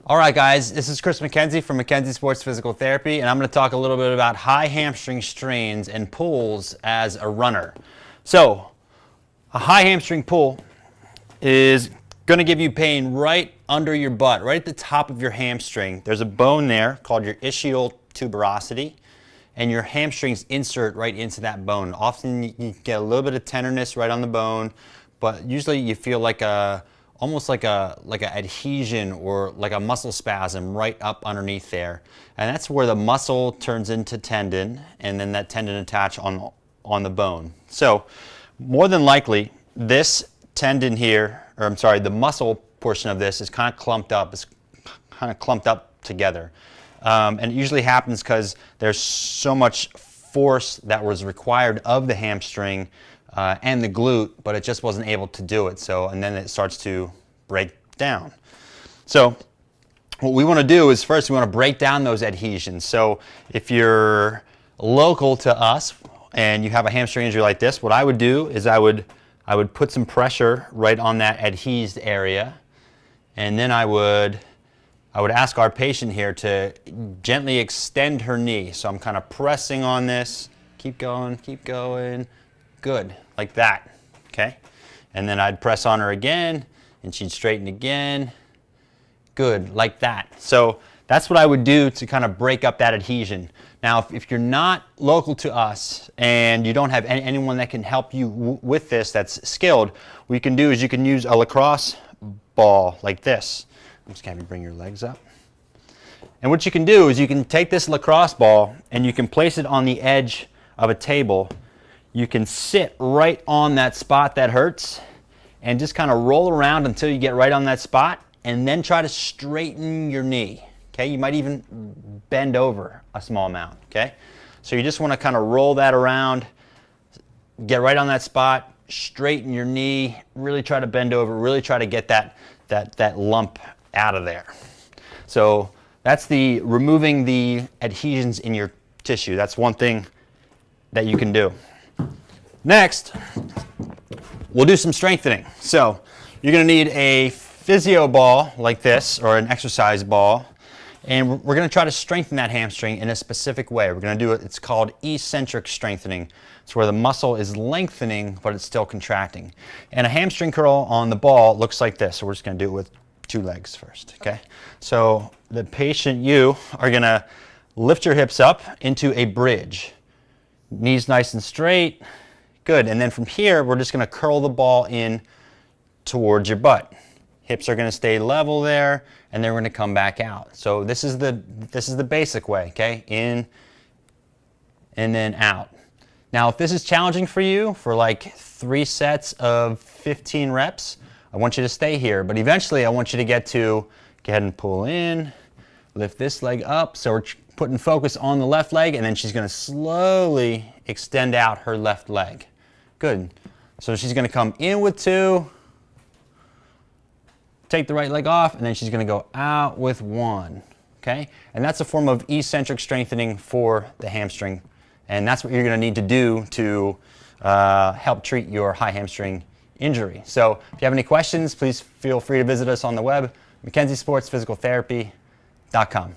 All right, guys, this is Chris McKenzie from McKenzie Sports Physical Therapy, and I'm going to talk a little bit about high hamstring strains and pulls as a runner. So, a high hamstring pull is going to give you pain right under your butt, right at the top of your hamstring. There's a bone there called your ischial tuberosity, and your hamstrings insert right into that bone. Often you get a little bit of tenderness right on the bone, but usually you feel like almost like a adhesion or like a muscle spasm right up underneath there. And that's where the muscle turns into tendon, and then that tendon attach on the bone. So more than likely, this tendon here, or I'm sorry, the muscle portion of this is kind of clumped up. It's kind of clumped up together. And it usually happens because there's so much force that was required of the hamstring and the glute, but it just wasn't able to do it. So, and then it starts to break down. So what we want to do is first we want to break down those adhesions. So if you're local to us and you have a hamstring injury like this, what I would do is I would put some pressure right on that adhesed area, and then I would ask our patient here to gently extend her knee. So I'm kind of pressing on this. Keep going, keep going. Good, like that, okay? And then I'd press on her again, and she'd straighten again. Good, like that. So that's what I would do to kind of break up that adhesion. Now, if you're not local to us and you don't have anyone that can help you with this that's skilled, what you can do is you can use a lacrosse ball like this. I'm just going to bring your legs up. And what you can do is you can take this lacrosse ball and you can place it on the edge of a table. You can sit right on that spot that hurts and just kind of roll around until you get right on that spot, and then try to straighten your knee. Okay, you might even bend over a small amount. Okay, so you just want to kind of roll that around, get right on that spot, straighten your knee, really try to bend over, really try to get that lump out of there. So that's the removing the adhesions in your tissue. That's one thing that you can do. Next, we'll do some strengthening. So you're going to need a physio ball like this, or an exercise ball, and we're going to try to strengthen that hamstring in a specific way. We're going to do it, it's called eccentric strengthening. It's where the muscle is lengthening, but it's still contracting. And a hamstring curl on the ball looks like this. So we're just going to do it with two legs first, okay? So the patient, you are going to lift your hips up into a bridge. Knees nice and straight. Good, and then from here, we're just going to curl the ball in towards your butt. Hips are going to stay level there, and they're going to come back out. So this is the basic way, okay? In and then out. Now, if this is challenging for you for like 3 sets of 15 reps, I want you to stay here. But eventually, I want you to get ahead and pull in, lift this leg up. So we're putting focus on the left leg, and then she's going to slowly extend out her left leg. Good. So she's going to come in with 2, take the right leg off, and then she's going to go out with 1. Okay? And that's a form of eccentric strengthening for the hamstring. And that's what you're going to need to do to help treat your high hamstring injury. So if you have any questions, please feel free to visit us on the web, mckenziesportsphysicaltherapy.com.